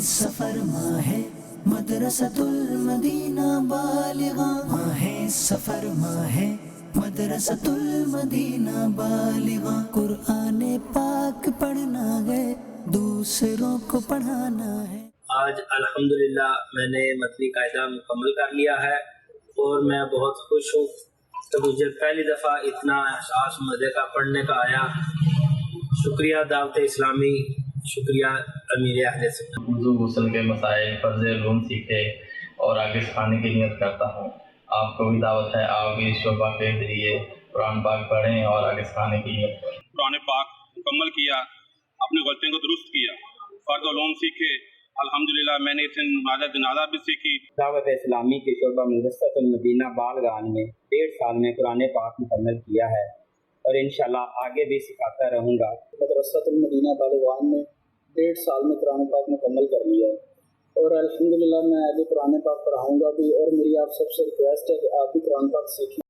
سفر ماہ مدرسۃ المدینہ بالغاں، ماہ سفر ماہ مدرسۃ المدینہ بالغاں، قرآن پاک پڑھنا ہے دوسروں کو پڑھانا ہے۔ آج الحمدللہ میں نے متنی قاعدہ مکمل کر لیا ہے اور میں بہت خوش ہوں کہ مجھے پہلی دفعہ اتنا احساس مزے کا پڑھنے کا آیا۔ شکریہ دعوت اسلامی، شکریہ امیر اہل سنت۔ وضو غسل کے مسائل، فرض علوم سیکھے اور آگے سکھانے کی نیت کرتا ہوں۔ آپ کو بھی دعوت ہے، آپ بھی اس شعبہ کے ذریعے قرآن پاک پڑھیں اور آگے سکھانے کی نیت کریں۔ قرآن پاک مکمل کیا، اپنی غلطیوں کو درست کیا، فرض علوم سیکھے، الحمدللہ میں نے نماز جنازہ بھی سیکھی۔ دعوت اسلامی کے شعبہ مدرسۃ المدینہ بالغان میں 1.5 سال میں قرآن پاک مکمل کیا ہے اور انشاءاللہ آگے بھی سکھاتا رہوں گا۔ مدرسۃ المدینہ بالغان میں 1.5 سال میں قرآن پاک مکمل کر لیا ہے اور الحمدللہ میں آگے قرآن پاک پڑھاؤں گا بھی، اور میری آپ سب سے ریکویسٹ ہے کہ آپ بھی قرآن پاک سیکھیں۔